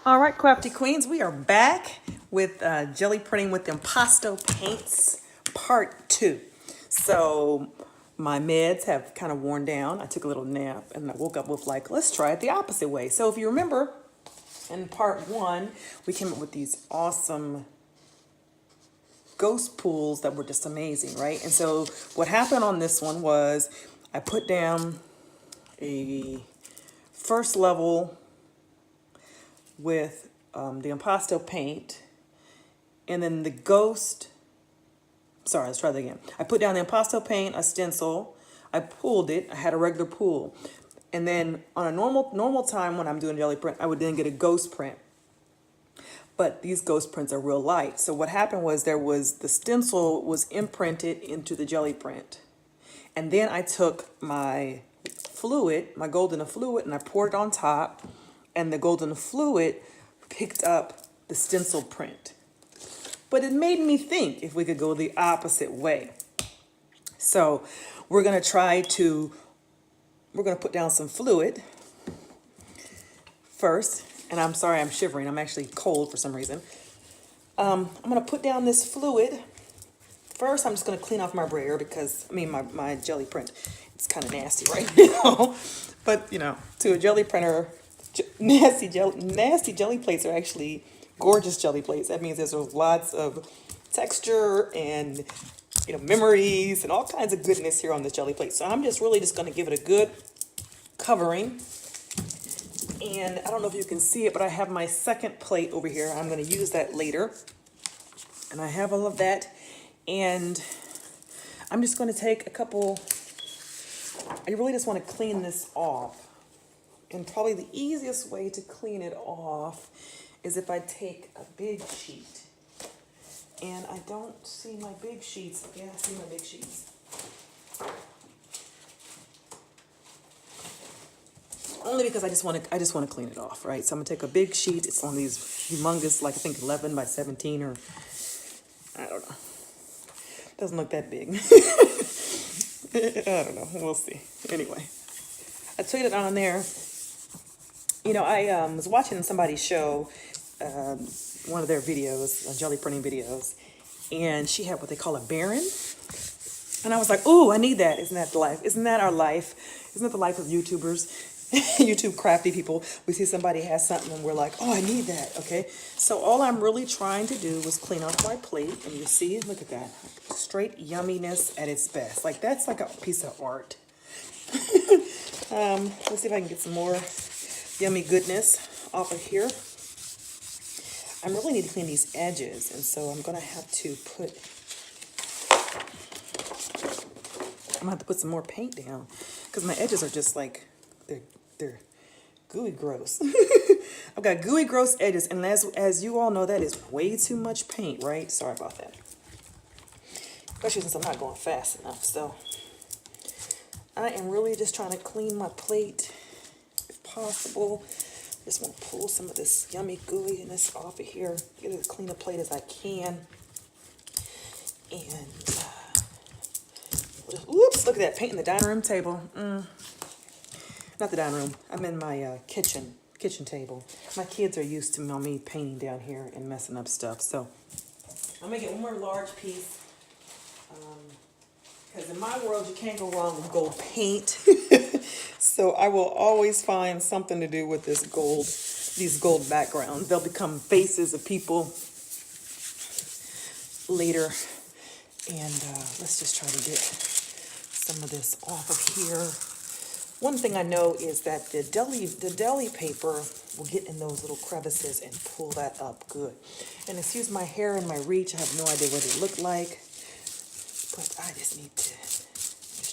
All right, crafty queens, we are back with Gelli Printing with Impasto Paints Part 2. So my meds have kind of worn down. I took a little nap and I woke up with like, let's try it the opposite way. So if you remember, in Part 1, we came up with these awesome ghost pools that were just amazing, right? And so what happened on this one was I put down a first level with the Impasto paint, and then the ghost, sorry, let's try that again. I put down the Impasto paint, a stencil, I pulled it, I had a regular pool. And then on a normal time when I'm doing Gelli print, I would then get a ghost print. But these ghost prints are real light. So what happened was the stencil was imprinted into the Gelli print. And then I took my fluid, my golden fluid, and I poured it on top. And the golden fluid picked up the stencil print. But it made me think if we could go the opposite way. So we're gonna put down some fluid first. And I'm sorry, I'm shivering. I'm actually cold for some reason. I'm gonna put down this fluid. First, I'm just gonna clean off my brayer because, my Gelli print, it's kind of nasty right now. But, to a Gelli printer, nasty Gelli plates are actually gorgeous Gelli plates. That means there's lots of texture and memories and all kinds of goodness here on this Gelli plate. So I'm really just going to give it a good covering. And I don't know if you can see it, but I have my second plate over here. I'm going to use that later. And I have all of that. And I'm just going to take a couple. I really just want to clean this off. And probably the easiest way to clean it off is if I take a big sheet. And I don't see my big sheets. Yeah, I see my big sheets. Only because I just want to clean it off, right? So I'm gonna take a big sheet. It's on these humongous, like I think 11 by 17 or I don't know. Doesn't look that big. I don't know. We'll see. Anyway, I tweeted on there. I was watching somebody's show, one of their videos, Gelli printing videos, and she had what they call a Baron. And I was like, ooh, I need that. Isn't that the life? Isn't that our life? Isn't that the life of YouTubers? YouTube crafty people. We see somebody has something and we're like, oh, I need that. Okay. So all I'm really trying to do was clean off my plate. And you see, look at that. Straight yumminess at its best. Like that's like a piece of art. Let's see if I can get some more yummy goodness off of here. I really need to clean these edges, and so I'm gonna have to put some more paint down because my edges are just like they're gooey gross. I've got gooey gross edges, and as you all know, that is way too much paint, right? Sorry about that. Especially since I'm not going fast enough. So I am really just trying to clean my plate if possible. Just want to pull some of this yummy gooeyiness off of here. Get it as clean a plate as I can. And, oops, look at that, paint in the dining room table. Not the dining room, I'm in my kitchen table. My kids are used to me painting down here and messing up stuff. So I'm gonna get one more large piece. Because in my world, you can't go wrong with gold paint. So I will always find something to do with these gold backgrounds. They'll become faces of people later. And let's just try to get some of this off of here. One thing I know is that the deli paper will get in those little crevices and pull that up good. And excuse my hair and my reach. I have no idea what they look like. But I just need to,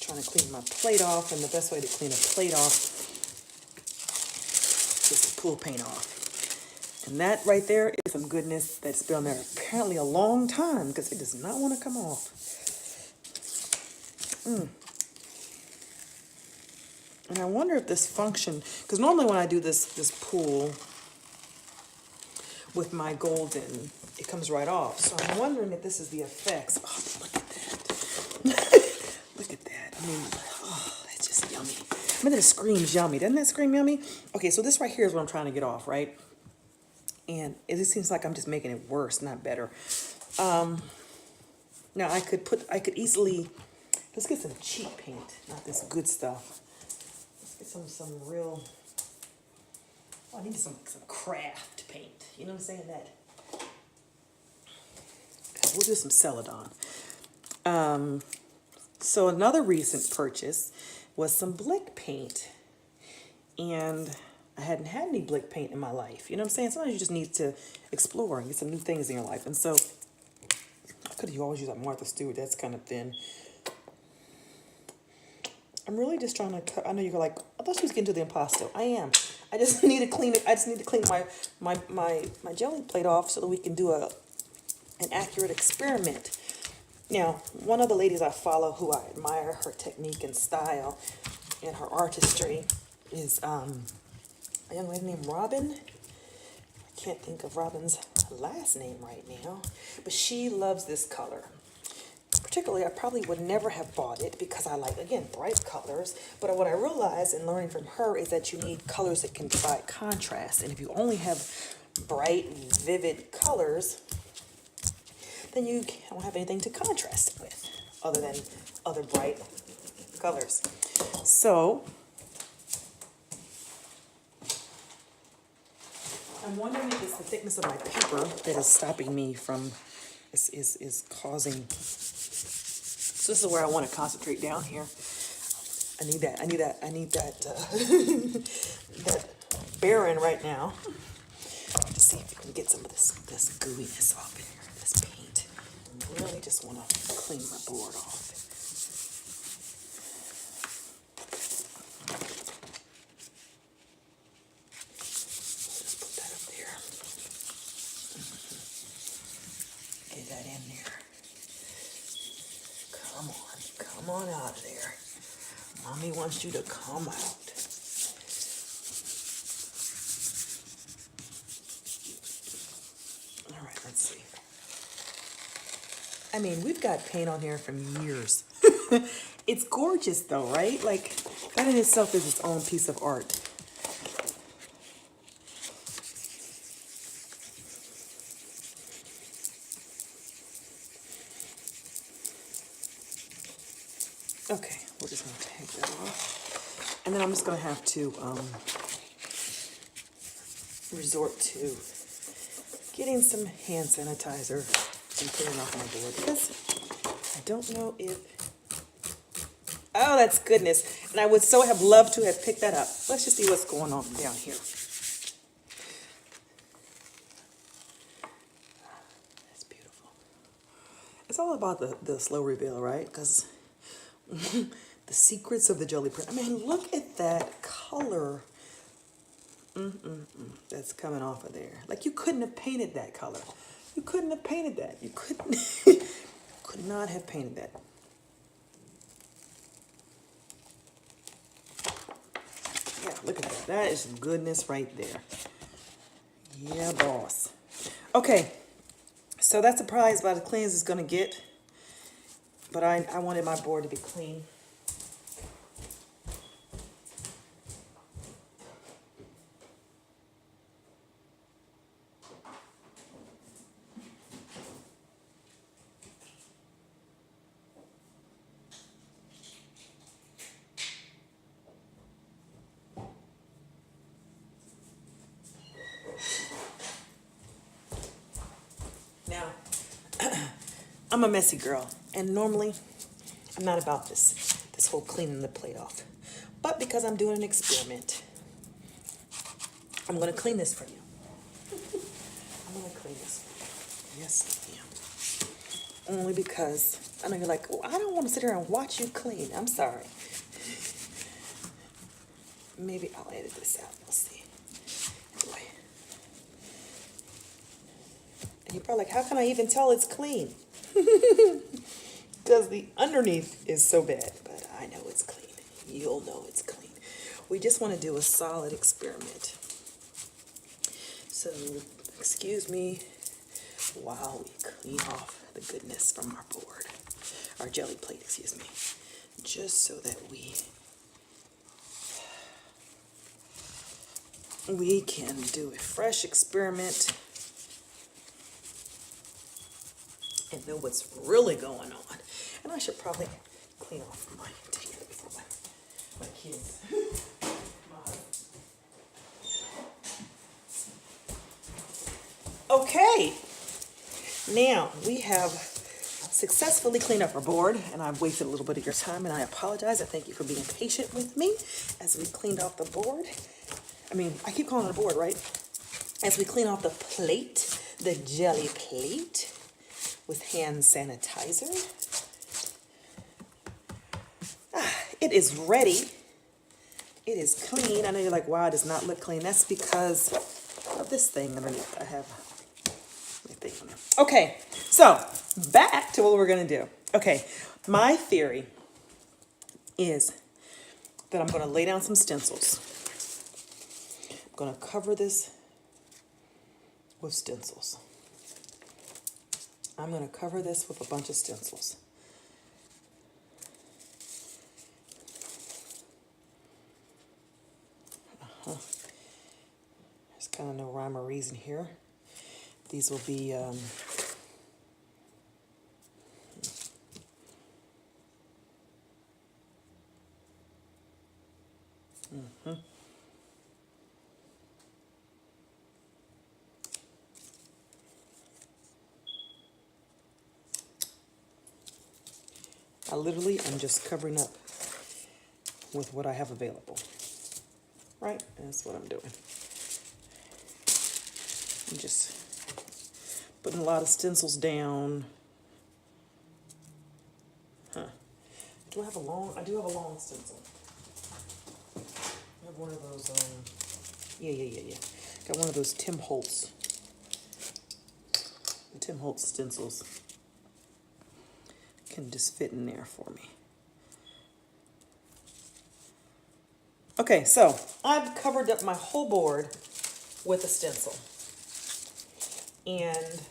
trying to clean my plate off, and the best way to clean a plate off is to pull paint off. And that right there is some goodness that's been on there apparently a long time because it does not want to come off. And I wonder if this function, because normally when I do this pool with my golden, it comes right off. So I'm wondering if this is the effects. Oh, look at that. Look at that. That's just yummy. That screams yummy. Doesn't that scream yummy? Okay, so this right here is what I'm trying to get off, right? And it just seems like I'm just making it worse, not better. Now I could easily, let's get some cheap paint, not this good stuff. Let's get some real, oh, I need some craft paint. You know what I'm saying? That. We'll do some Celadon. So another recent purchase was some Blick paint. And I hadn't had any Blick paint in my life. You know what I'm saying? Sometimes you just need to explore and get some new things in your life. And so I could have always used that Martha Stewart. That's kind of thin. I'm really just trying to cut. I know you're like, I thought she was getting to the impasto. I am. I just need to clean it. I just need to clean my jelly plate off so that we can do an accurate experiment. Now, one of the ladies I follow who I admire her technique and style and her artistry is a young lady named Robin. I can't think of Robin's last name right now, but she loves this color. Particularly, I probably would never have bought it because I like, again, bright colors. But what I realized in learning from her is that you need colors that can provide contrast. And if you only have bright, vivid colors, then you don't have anything to contrast it with other than other bright colors. So I'm wondering if it's the thickness of my paper that is stopping me from, is causing. So this is where I want to concentrate down here. I need that that barren right now. To see if we can get some of this gooiness off in here, this paint. I really just want to clean my board off. Just put that up there. Get that in there. Come on out of there. Mommy wants you to come out. All right, let's see. I mean, we've got paint on here from years. It's gorgeous though, right? Like, that in itself is its own piece of art. Okay, we're just gonna take that off. And then I'm just gonna have to resort to getting some hand sanitizer and putting it off my board because I don't know if, oh, that's goodness. And I would so have loved to have picked that up. Let's just see what's going on down here. That's beautiful. It's all about the slow reveal, right? Because the secrets of the jelly print. I mean, look at that color. That's coming off of there. Like, you couldn't have painted that color. You couldn't have painted that. You couldn't. Could not have painted that. Yeah, look at that. That is goodness right there. Yeah, boss. Okay, so that's probably about as clean as it's gonna get. But I wanted my board to be clean. Now, I'm a messy girl, and normally I'm not about this whole cleaning the plate off. But because I'm doing an experiment, I'm going to clean this for you. I'm going to clean this for you. Yes, I am. Only because I know you're like, well, I don't want to sit here and watch you clean. I'm sorry. Maybe I'll edit this out. We'll see. Anyway. And you're probably like, how can I even tell it's clean? Because the underneath is so bad, but I know it's clean. You'll know it's clean. We just want to do a solid experiment. So, excuse me while we clean off the goodness from our board, our jelly plate, excuse me, just so that we we can do a fresh experiment and know what's really going on. And I should probably clean off my tape before my kids. Okay, now we have successfully cleaned up our board, and I've wasted a little bit of your time, and I apologize. I thank you for being patient with me as we cleaned off the board. I mean, I keep calling it a board, right? As we clean off the plate, the jelly plate with hand sanitizer. It is ready. It is clean. I know you're like, wow, it does not look clean. That's because of this thing underneath. I have my thing on there. Okay, so back to what we're gonna do. Okay, my theory is that I'm gonna lay down some stencils. I'm gonna cover this with stencils. I'm gonna cover this with a bunch of stencils. There's kind of no rhyme or reason here. These will be I literally am just covering up with what I have available. Right? And that's what I'm doing. I'm just putting a lot of stencils down. Do I have a long? I do have a long stencil. I have one of those, yeah. Got one of those Tim Holtz stencils. Can just fit in there for me. Okay, so I've covered up my whole board with a stencil and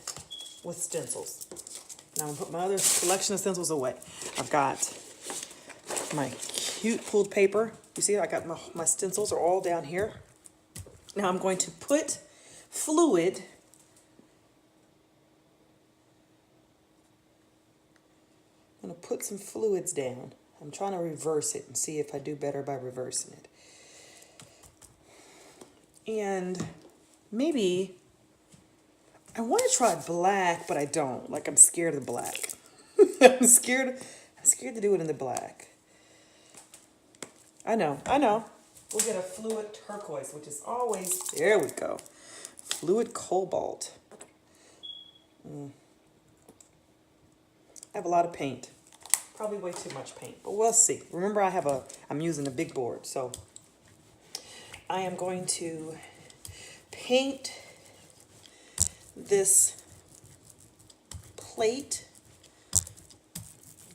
with stencils. Now I'm gonna put my other collection of stencils away. I've got my cute pulled paper. You see, I got my stencils are all down here. Now I'm going to put fluid I'm going to put some fluids down. I'm trying to reverse it and see if I do better by reversing it. And maybe I want to try black, but I don't. Like, I'm scared of the black. I'm scared to do it in the black. I know. We'll get a fluid turquoise, which is always, there we go. Fluid cobalt. I have a lot of paint. Probably way too much paint, but we'll see. Remember, I'm using a big board, so I am going to paint this plate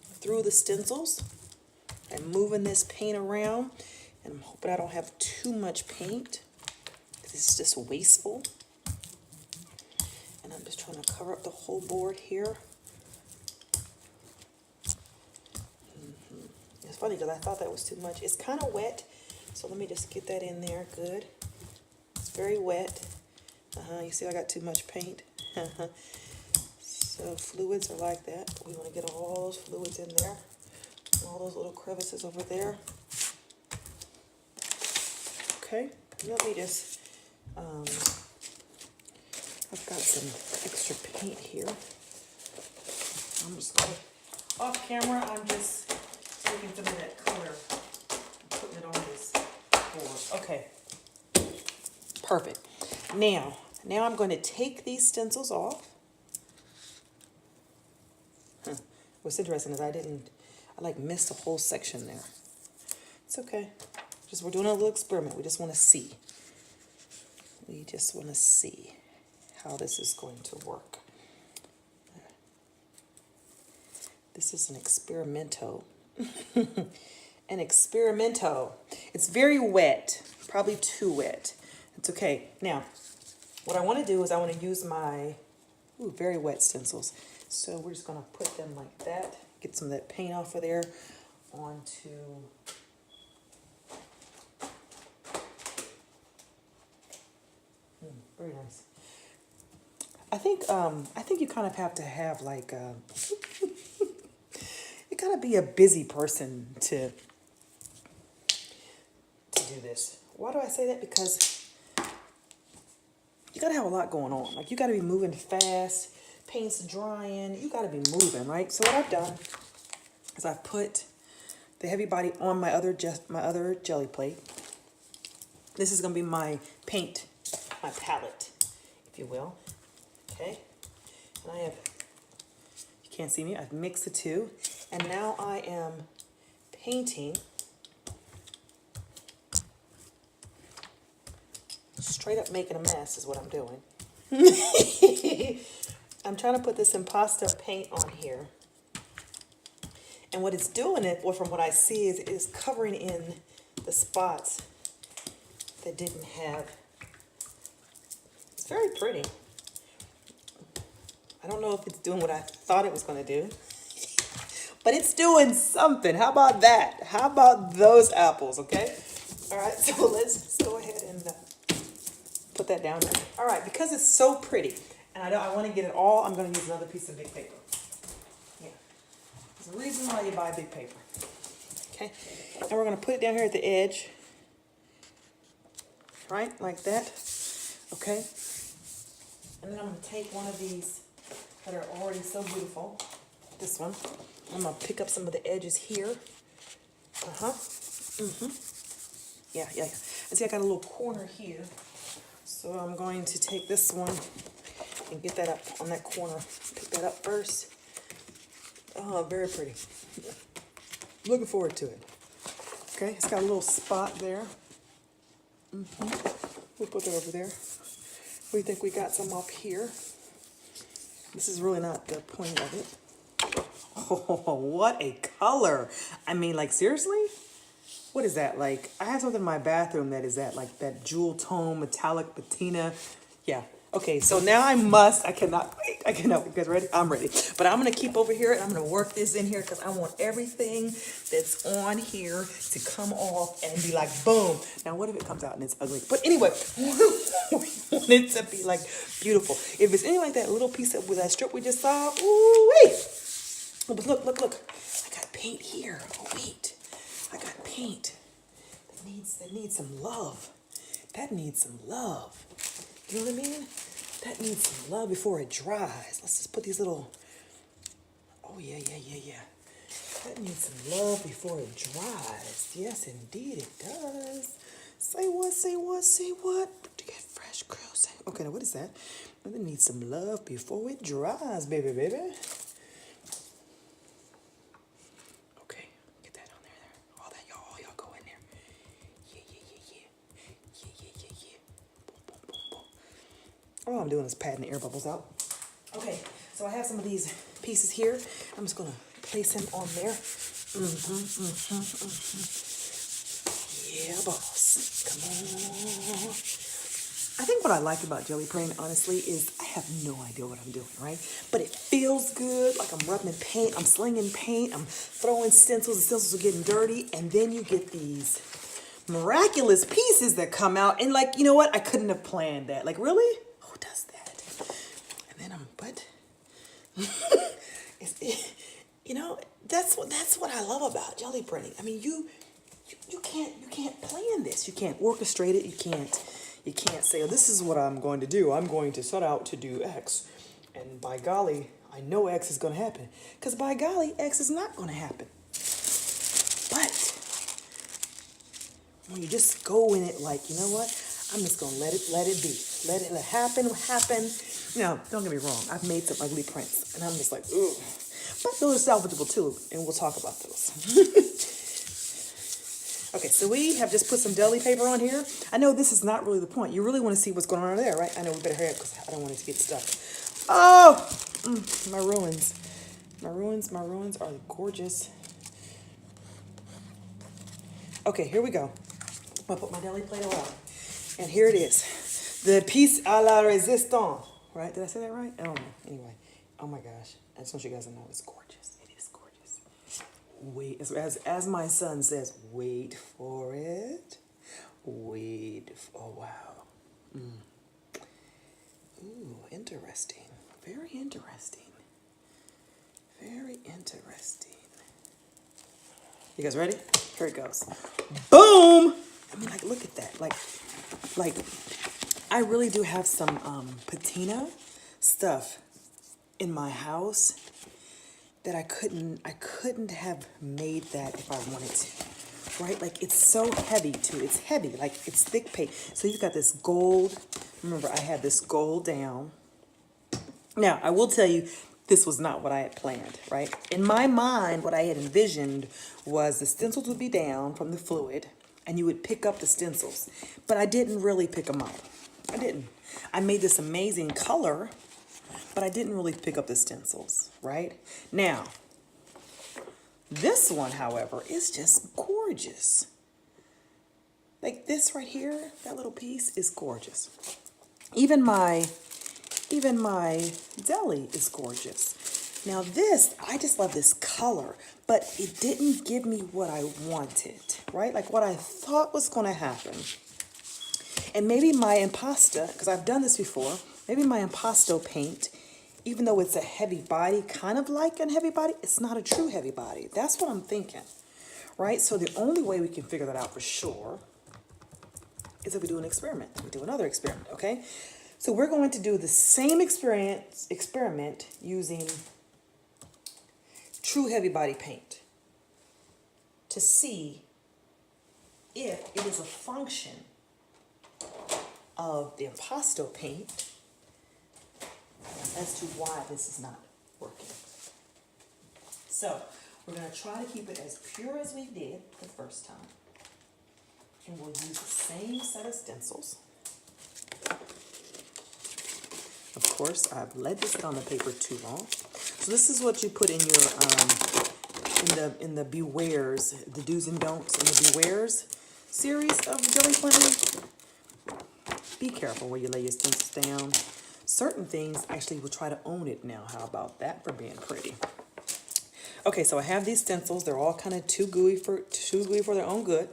through the stencils. I'm moving this paint around, and I'm hoping I don't have too much paint, because it's just wasteful. And I'm just trying to cover up the whole board here. It's funny because I thought that was too much. It's kind of wet, so let me just get that in there. Good. It's very wet. You see I got too much paint. So fluids are like that. We want to get all those fluids in there. All those little crevices over there. Okay, let me just, I've got some extra paint here. I'm just going, off camera, I'm just taking some of that color and putting it on this board. Okay, perfect. Now I'm going to take these stencils off. What's interesting is I missed a whole section there. It's okay. We're doing a little experiment. We just want to see. We just want to see how this is going to work. This is an experimento. An experimento. It's very wet. Probably too wet. It's okay. Now, what I want to do is I want to use my very wet stencils. So we're just going to put them like that. Get some of that paint off of there onto I think you kind of have to have like you gotta be a busy person to do this. Why do I say that? Because you gotta have a lot going on. Like you gotta be moving fast, paint's drying, you gotta be moving, right? So what I've done is I've put the heavy body on my other jelly plate. This is gonna be my paint, my palette, if you will. Okay, and I have, you can't see me, I've mixed the two, and now I am painting straight up, making a mess is what I'm doing. I'm trying to put this Impasto paint on here, and what it's doing, or from what I see, is covering in the spots that didn't have. It's very pretty. I don't know if it's doing what I thought it was going to do, but it's doing something. How about that? How about those apples, okay? All right, so let's just go ahead and put that down there. All right, because it's so pretty, and I want to get it all, I'm going to use another piece of big paper. Yeah, there's a reason why you buy big paper. Okay, and we're going to put it down here at the edge, right, like that. Okay, and then I'm going to take one of these that are already so beautiful, this one. I'm going to pick up some of the edges here. Yeah. And see, I got a little corner here. So I'm going to take this one and get that up on that corner. Pick that up first. Oh, very pretty. Looking forward to it. Okay, it's got a little spot there. We'll put that over there. We think we got some up here. This is really not the point of it. Oh, what a color. I mean, like, seriously? What is that? Like, I have something in my bathroom that is that, like, that jewel tone, metallic patina. Yeah. Okay, so now I cannot wait. I cannot wait. You guys ready? I'm ready. But I'm going to keep over here, and I'm going to work this in here because I want everything that's on here to come off and be like, boom. Now, what if it comes out and it's ugly? But anyway, we want it to be, like, beautiful. If it's anything like that little piece with that strip we just saw, ooh, wait. But look. I got paint here. Oh, wait. I got paint that needs some love. That needs some love. You know what I mean? That needs some love before it dries. Let's just put these little, oh yeah. That needs some love before it dries. Yes, indeed it does. Say what? To get fresh girls. Okay, now what is that? That needs some love before it dries, baby. All I'm doing is patting the air bubbles out. Okay, so I have some of these pieces here. I'm just gonna place them on there. Yeah, boss. Come on. I think what I like about Gelli Printing, honestly, is I have no idea what I'm doing, right? But it feels good, like I'm rubbing paint, I'm slinging paint, I'm throwing stencils, the stencils are getting dirty, and then you get these miraculous pieces that come out, and like, you know what? I couldn't have planned that. Like, really? Who does that? And then you know, that's what I love about Gelli Printing. I mean, you can't plan this. You can't orchestrate it. You can't say, oh, this is what I'm going to do. I'm going to set out to do X. And by golly, I know X is going to happen. Because by golly, X is not going to happen. But when you just go in it like, you know what? I'm just going to let it be. Let it happen. You know, don't get me wrong. I've made some ugly prints. And I'm just like, ooh. But those are salvageable too. And we'll talk about those. Okay, so we have just put some deli paper on here. I know this is not really the point. You really want to see what's going on there, right? I know we better hurry up because I don't want it to get stuck. Oh, my ruins. My ruins are gorgeous. Okay, here we go. I'm going to put my deli plate out. And here it is. The piece à la résistance. Right? Did I say that right? I don't know. Anyway. Oh my gosh. I just want you guys to know it's gorgeous. It is gorgeous. Wait, as my son says, wait for it. Oh, wow. Ooh, interesting. Very interesting. Very interesting. You guys ready? Here it goes. Boom! I mean, like, look at that. Like, I really do have some patina stuff in my house that I couldn't have made that if I wanted to, right? Like, it's so heavy too. It's heavy, like it's thick paint. So you've got this gold. Remember, I had this gold down. Now, I will tell you, this was not what I had planned, right? In my mind, what I had envisioned was the stencils would be down from the fluid and you would pick up the stencils. But I didn't really pick them up. I didn't. I made this amazing color, but I didn't really pick up the stencils, right? Now, this one, however, is just gorgeous. Like this right here, that little piece is gorgeous. Even my deli is gorgeous. Now this, I just love this color, but it didn't give me what I wanted, right? Like what I thought was gonna happen. And maybe my impasto, because I've done this before, maybe my impasto paint, even though it's a heavy body, kind of like a heavy body, it's not a true heavy body. That's what I'm thinking, right? So the only way we can figure that out for sure is if we do an experiment. We do another experiment, okay? So we're going to do the same experiment using true heavy body paint to see if it is a function of the impasto paint as to why this is not working. So we're going to try to keep it as pure as we did the first time. And we'll use the same set of stencils. Of course, I've let this sit on the paper too long. So this is what you put in your in the Bewares, the do's and don'ts in the Bewares series of Gelli Printing. Be careful where you lay your stencils down. Certain things actually will try to own it now. How about that for being pretty? Okay, so I have these stencils. They're all kind of too gooey for their own good.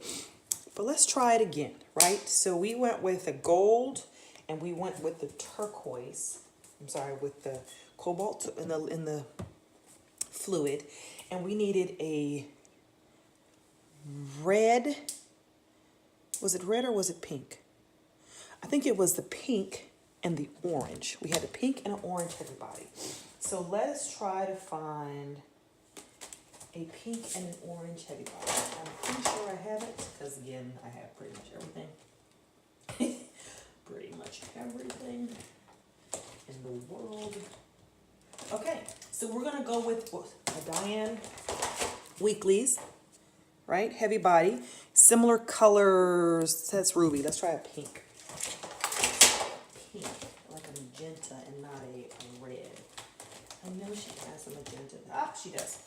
But let's try it again, right? So we went with the gold and we went with the turquoise. I'm sorry, with the cobalt in the fluid, and we needed a red. Was it red or was it pink? I think it was the pink and the orange. We had the pink and an orange everybody. So let us try to find a pink and an orange heavy body. I'm pretty sure I have it, because again, I have pretty much everything. Pretty much everything in the world. Okay, so we're gonna go with a Diane Weeklies, right? Heavy body, similar colors. That's ruby. Let's try a pink. Pink, like a magenta and not a red. I know she has a magenta. Ah, she does.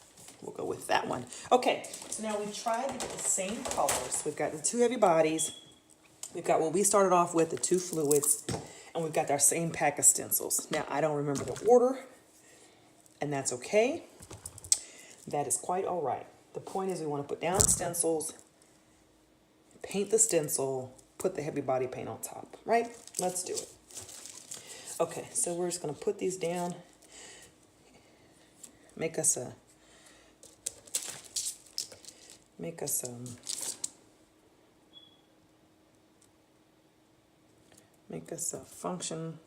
We'll go with that one. Okay, so now we've tried to get the same colors. We've got the two heavy bodies. We've got what we started off with, the two fluids, and we've got our same pack of stencils. Now, I don't remember the order, and that's okay. That is quite all right. The point is we want to put down stencils, paint the stencil, put the heavy body paint on top, right? Let's do it. Okay, so we're just going to put these down, make us a function.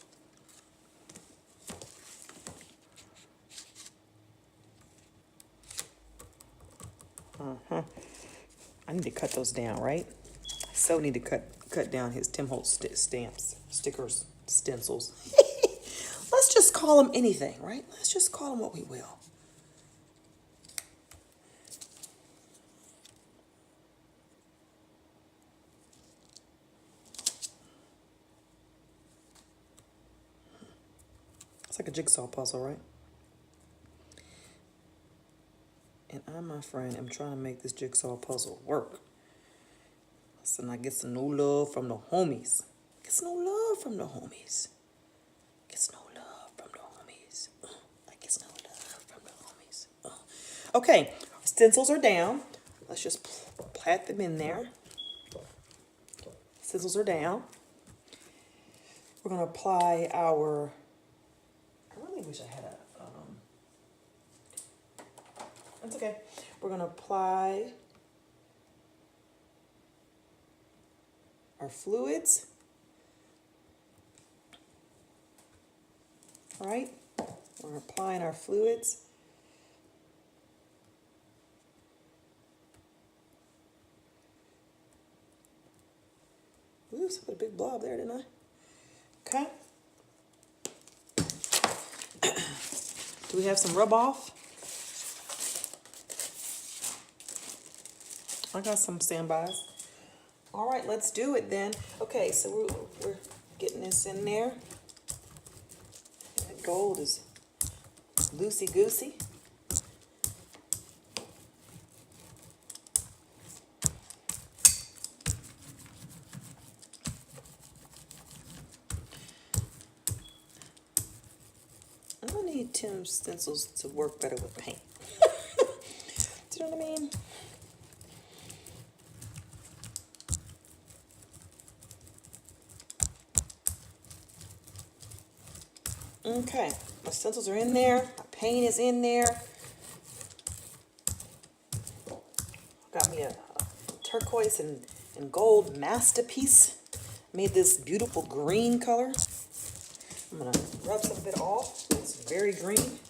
I need to cut those down, right? I so need to cut down his Tim Holtz stamps, stickers, stencils. Let's just call them anything, right? Let's just call them what we will. It's like a jigsaw puzzle, right? And I, my friend, am trying to make this jigsaw puzzle work. So I get some no love from the homies. Gets no love from the homies. Gets no love from the homies. I gets no love from the homies. Okay, stencils are down. Let's just plat them in there. Stencils are down. we're going to apply our, I really wish I had a, that's okay. We're going to apply our fluids. All right, we're applying our fluids. Oops, put a big blob there, didn't I? Okay. Do we have some rub off? I got some standbys. All right, let's do it then. Okay, so we're getting this in there. That gold is loosey-goosey. I need Tim's stencils to work better with paint. Do you know what I mean? Okay, my stencils are in there. My paint is in there. Got me a turquoise and gold masterpiece. Made this beautiful green color. I'm gonna rub some of it off. It's very green.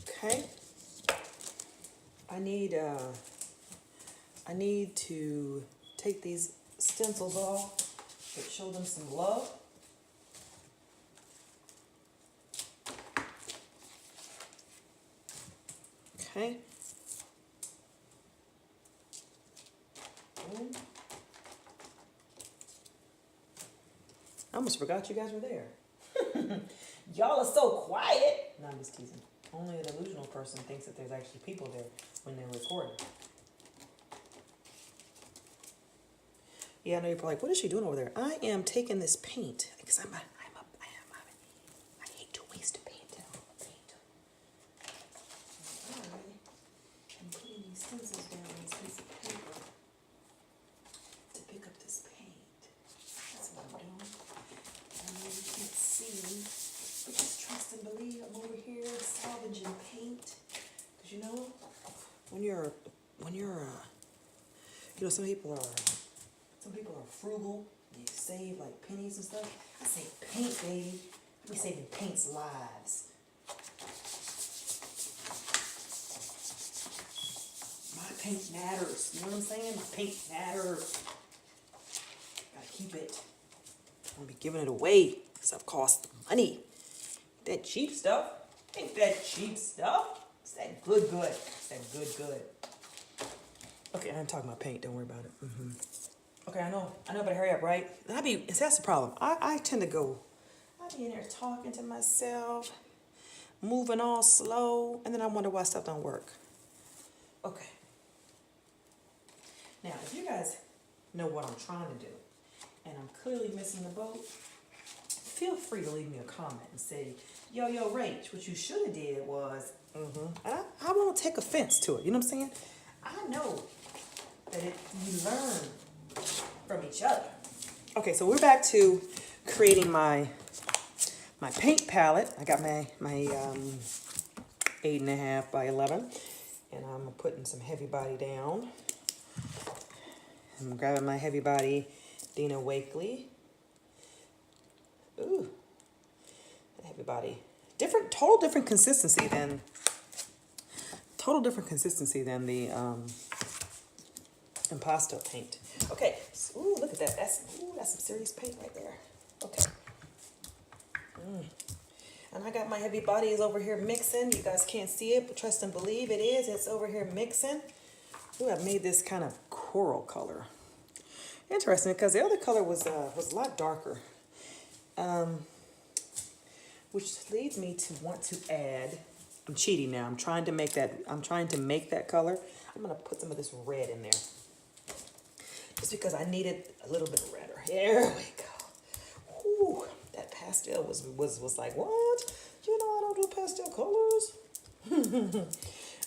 Okay. I need to take these stencils off, but show them some love. Okay. Boom. I almost forgot you guys were there. Y'all are so quiet. No, I'm just teasing. Only a delusional person thinks that there's actually people there when they're recording. Yeah, I know you're probably like, what is she doing over there? I am taking this paint because I hate to waste paint. I'm putting these stencils down on this piece of paper to pick up this paint. That's what I'm doing. I know you can't see, but just trust and believe I'm over here salvaging paint. Because you know, when you're you know, some people are frugal. You save like pennies and stuff. I save paint, baby. I be saving paint's lives. My paint matters. You know what I'm saying? My paint matters. Gotta keep it. I'm gonna be giving it away. Stuff costs money. That cheap stuff. Ain't that cheap stuff. It's that good. It's that good. Okay, I'm talking about paint. Don't worry about it. Okay, I know, but hurry up, right? That's the problem. I tend to go, I be in there talking to myself, moving all slow, and then I wonder why stuff don't work. Okay. Now, if you guys know what I'm trying to do, and I'm clearly missing the boat, feel free to leave me a comment and say, yo, Rach, what you should have did was, and I won't take offense to it, you know what I'm saying? I know that you learn from each other. Okay, so we're back to creating my paint palette. I got my 8.5 by 11, and I'm putting some heavy body down. I'm grabbing my heavy body Dina Wakley. Ooh, heavy body. Total different consistency than the Impasto paint. Okay, so, ooh, look at that. That's some serious paint right there. Okay. And I got my heavy body is over here mixing. You guys can't see it, but trust and believe it is. It's over here mixing. Ooh, I made this kind of coral color. Interesting, because the other color was a lot darker. Which leads me to want to add, I'm cheating now. I'm trying to make that color. I'm going to put some of this red in there. Just because I needed a little bit redder. There we go. Ooh, that pastel was like, what? You know I don't do pastel colors.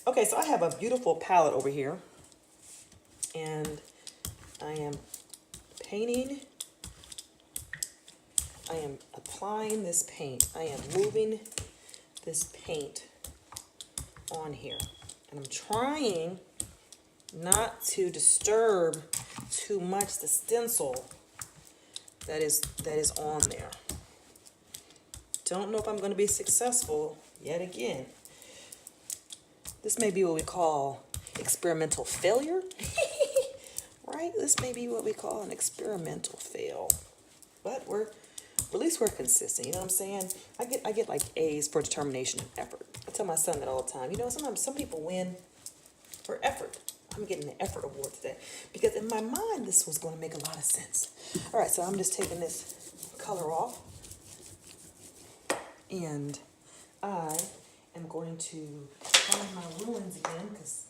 Okay, so I have a beautiful palette over here. And I am painting I am applying this paint. I am moving this paint on here. And I'm trying not to disturb too much the stencil that is on there. Don't know if I'm going to be successful yet again. This may be what we call experimental failure. Right? This may be what we call an experimental fail. But at least we're consistent, you know what I'm saying? I get like A's for determination and effort. I tell my son that all the time. You know, sometimes some people win for effort. I'm getting the effort award today. Because in my mind, this was going to make a lot of sense. All right, so I'm just taking this color off. And I am going to find my ruins again, because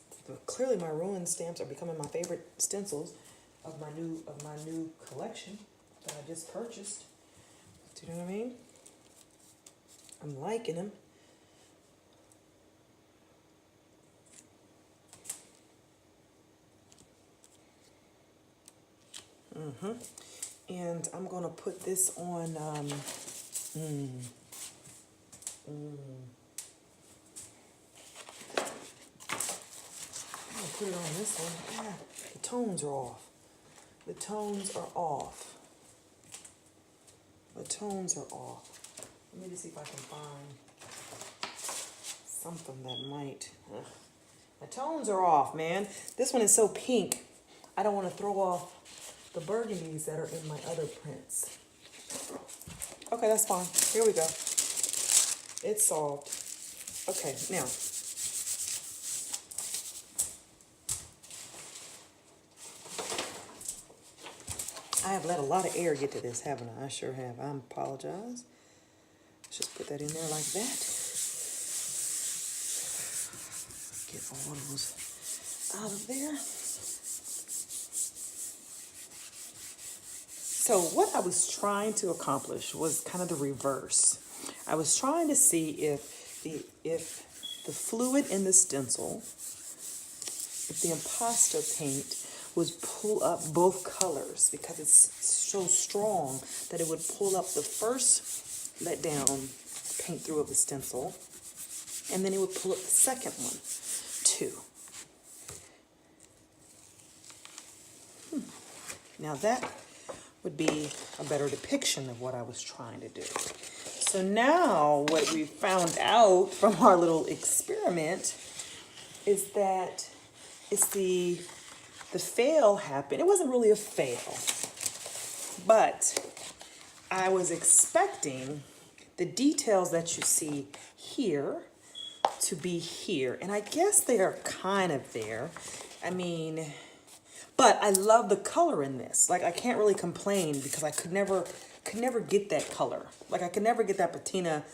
clearly my ruin stamps are becoming my favorite stencils of my new collection that I just purchased. Do you know what I mean? I'm liking them. And I'm gonna put this on. I'm gonna put it on this one. Yeah, the tones are off. The tones are off. The tones are off. Let me just see if I can find something that might. The tones are off, man. This one is so pink. I don't want to throw off the burgundies that are in my other prints. Okay, that's fine. Here we go. It's solved. Okay, now. I have let a lot of air get to this, haven't I? I sure have. I apologize. Let's just put that in there like that. Get all those out of there. So what I was trying to accomplish was kind of the reverse. I was trying to see if the fluid in the stencil, if the impasto paint would pull up both colors, because it's so strong that it would pull up the first let down paint through of the stencil, and then it would pull up the second one too. Now that would be a better depiction of what I was trying to do. So now what we found out from our little experiment is that it's the fail happened. It wasn't really a fail, but I was expecting the details that you see here to be here. And I guess they are kind of there. I mean, but I love the color in this. Like, I can't really complain because I could never get that color. Like, I could never get that patina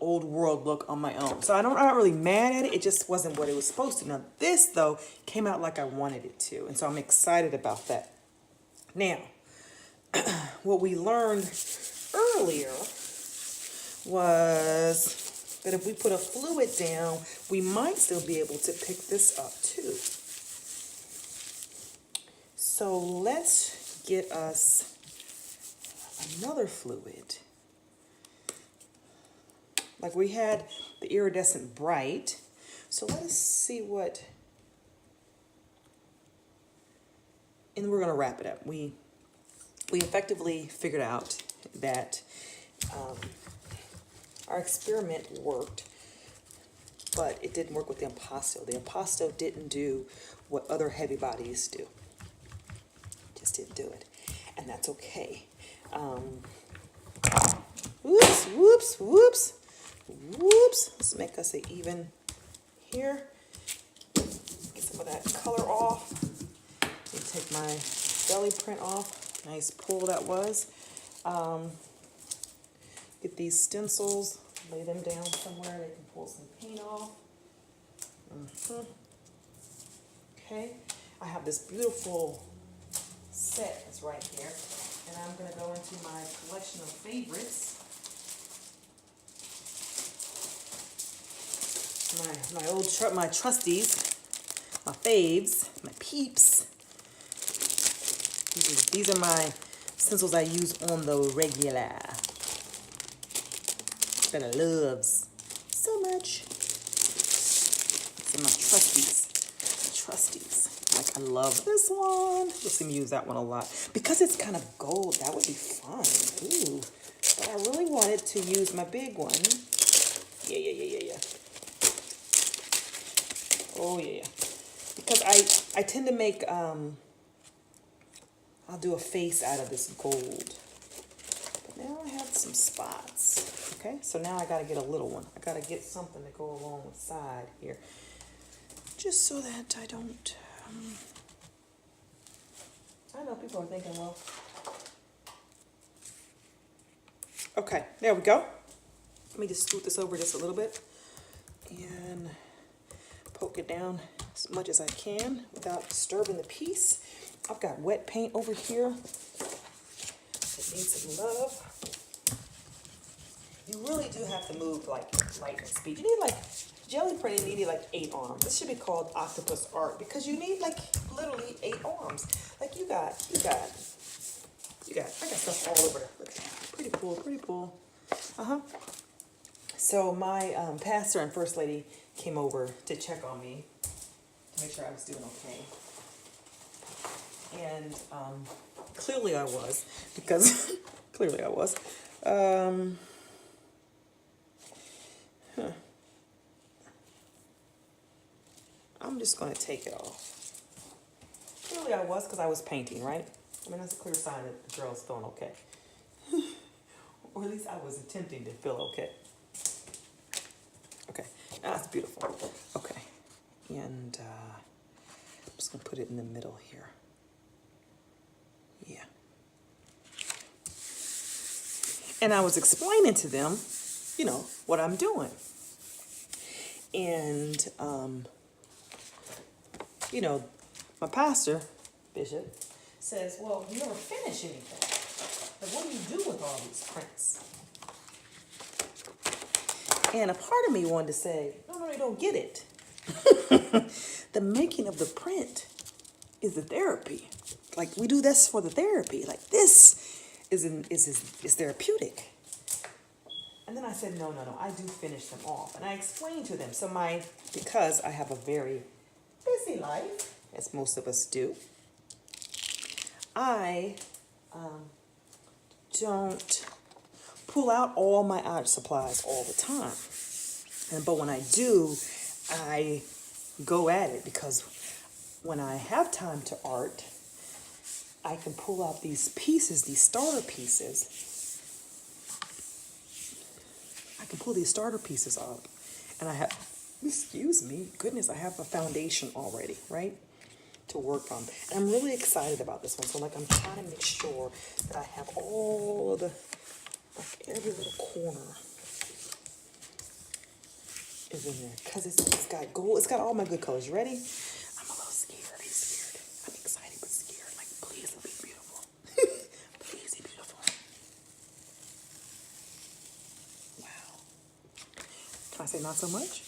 old world look on my own. So I'm not really mad at it. It just wasn't what it was supposed to. Now this though came out like I wanted it to. And so I'm excited about that. Now, what we learned earlier was that if we put a fluid down, we might still be able to pick this up too. So let's get us another fluid. Like we had the iridescent bright. So let us see what, and we're gonna wrap it up. We effectively figured out that our experiment worked, but it didn't work with the impasto. The impasto didn't do what other heavy bodies do. Just didn't do it, and that's okay. Whoops, whoops, whoops. Whoops, let's make us an even here. Get some of that color off. Take my Gelli print off. Nice pull that was. Get these stencils, lay them down somewhere. They can pull some paint off. Okay, I have this beautiful set that's right here. And I'm going to go into my collection of favorites. My trusties, my faves, my peeps. These are my stencils I use on the regular that I loves so much. Some of my trusties. Like, I love this one. You'll see me use that one a lot. Because it's kind of gold, that would be fun. Ooh. But I really wanted to use my big one. Yeah. Oh, yeah. Because I tend to make, I'll do a face out of this gold. But now I have some spots. Okay, so now I got to get a little one. I got to get something to go along with side here. Just so that I don't, I know people are thinking, well, okay, there we go. Let me just scoot this over just a little bit and poke it down as much as I can without disturbing the piece. I've got wet paint over here. It needs some love. You really do have to move like lightning speed. You need like, Gelli Printing needed like 8 arms. This should be called octopus art because you need like literally 8 arms. Like you got, I got stuff all over there. Look, pretty cool. So my pastor and first lady came over to check on me to make sure I was doing okay. And clearly I was, because clearly I was. I'm just going to take it off. Clearly I was, because I was painting, right? I mean, that's a clear sign that the girl's feeling okay. Or at least I was attempting to feel okay. Okay, that's beautiful. Okay, and I'm just going to put it in the middle here. Yeah. And I was explaining to them, you know, what I'm doing. And, you know, my pastor, Bishop, says, well, you never finish anything. Like, what do you do with all these prints? And a part of me wanted to say, no, you don't get it. The making of the print is the therapy. Like, we do this for the therapy. Like, this is therapeutic. And then I said, no, I do finish them off. And I explained to them, because I have a very busy life, as most of us do, I don't pull out all my art supplies all the time. But when I do, I go at it, because when I have time to art, I can pull out these pieces, these starter pieces. I can pull these starter pieces up, and I have, excuse me, goodness, I have a foundation already, right, to work from. And I'm really excited about this one. So, like, I'm trying to make sure that I have all of the, like, every little corner is in there, because it's got gold. It's got all my good colors. You ready? I'm a little scared. I'm scared. I'm excited but scared. Like, please be beautiful. Please be beautiful. Wow. Can I say not so much?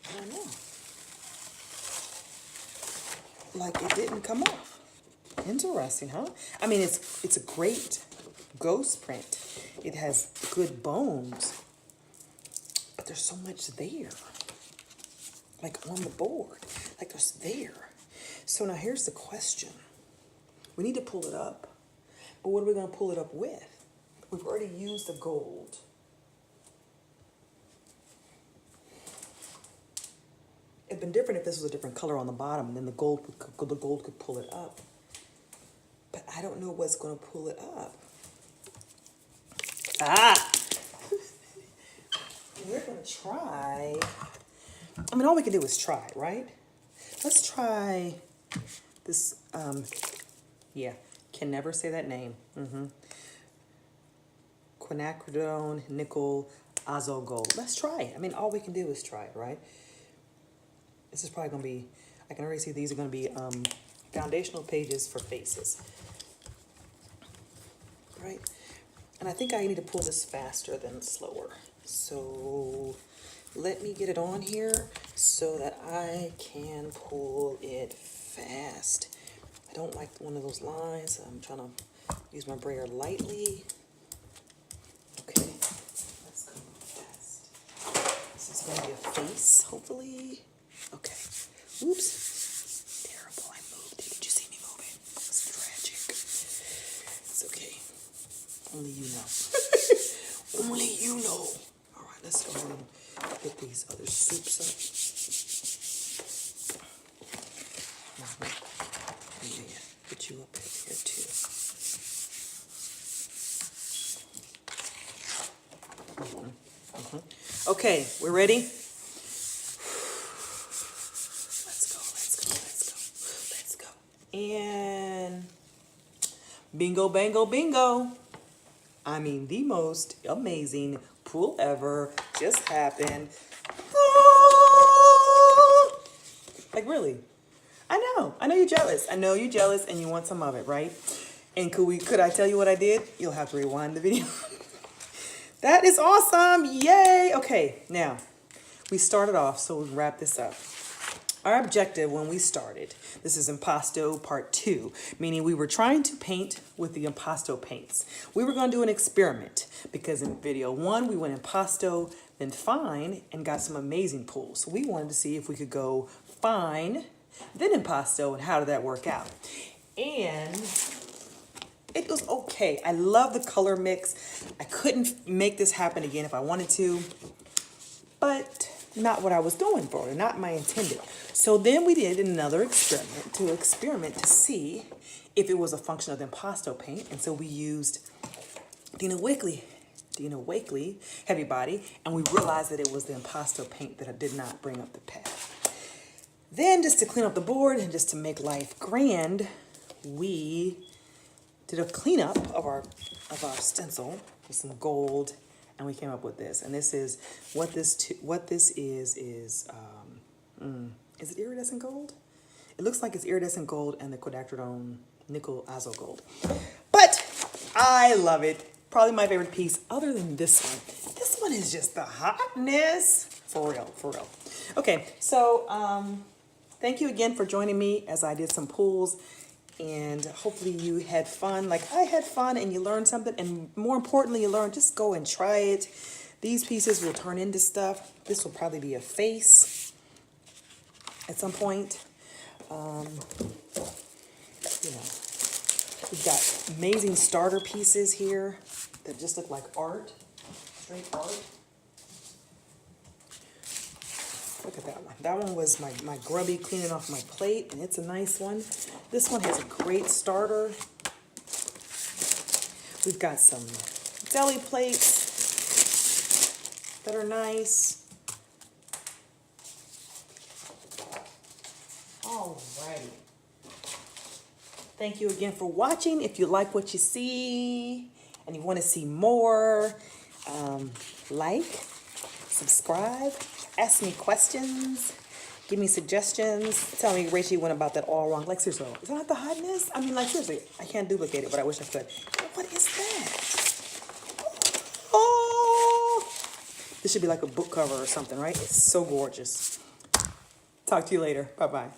I don't know. Like, it didn't come off. Interesting, huh? I mean, it's a great ghost print. It has good bones, but there's so much there, like on the board, like there's there. So now here's the question. We need to pull it up, but what are we going to pull it up with? We've already used the gold. It'd been different if this was a different color on the bottom, and then the gold could pull it up. But I don't know what's going to pull it up. We're going to try. I mean, all we can do is try, right? Let's try this. Yeah, can never say that name. Quinacridone nickel azo gold. Let's try it. I mean, all we can do is try it, right? This is probably going to be, I can already see these are going to be foundational pages for faces. Right? And I think I need to pull this faster than slower. So let me get it on here so that I can pull it fast. I don't like one of those lines. I'm trying to Use my brayer lightly. Okay, let's go fast. This is going to be a face, hopefully. Okay. Oops. Terrible. I moved it. Did you see me move it? It's tragic. It's okay. Only you know. Only you know. All right, let's go ahead and get these other soups up. Yeah, put you up here too. Okay, we're ready? Let's go. And bingo, bango, bingo. I mean, the most amazing pool ever just happened. Like, really? I know you're jealous. I know you're jealous and you want some of it, right? And could I tell you what I did? You'll have to rewind the video. That is awesome. Yay. Okay, now we started off, so we'll wrap this up. Our objective when we started, this is Impasto Part 2, meaning we were trying to paint with the Impasto paints. We were going to do an experiment because in video 1, we went Impasto, then fine, and got some amazing pools. So we wanted to see if we could go fine, then Impasto, and how did that work out? And it was okay. I love the color mix. I couldn't make this happen again if I wanted to, but not what I was going for, not my intended. So then we did another experiment to see if it was a function of the Impasto paint. And so we used Dina Wakley Heavy Body, and we realized that it was the Impasto paint that I did not bring up the pad. Then just to clean up the board and just to make life grand, we did a cleanup of our stencil with some gold, and we came up with this. And this is what this is it iridescent gold? It looks like it's iridescent gold and the quadactrodone nickel azo gold. But I love it. Probably my favorite piece other than this one. This one is just the hotness. For real. Okay, so thank you again for joining me as I did some pulls. And hopefully you had fun like I had fun and you learned something. And more importantly, you learned, just go and try it. These pieces will turn into stuff. This will probably be a face at some point. We've got amazing starter pieces here that just look like art, straight art. Look at that one. That one was my grubby cleaning off my plate, and it's a nice one. This one has a great starter. We've got some deli plates that are nice. Alrighty. Thank you again for watching. If you like what you see and you want to see more, like, subscribe, ask me questions, give me suggestions, tell me Rachel went about that all wrong. Like, seriously, is that not the hotness? I mean, like, seriously, I can't duplicate it, but I wish I could. What is that? Oh, this should be like a book cover or something, right? It's so gorgeous. Talk to you later. Bye-bye.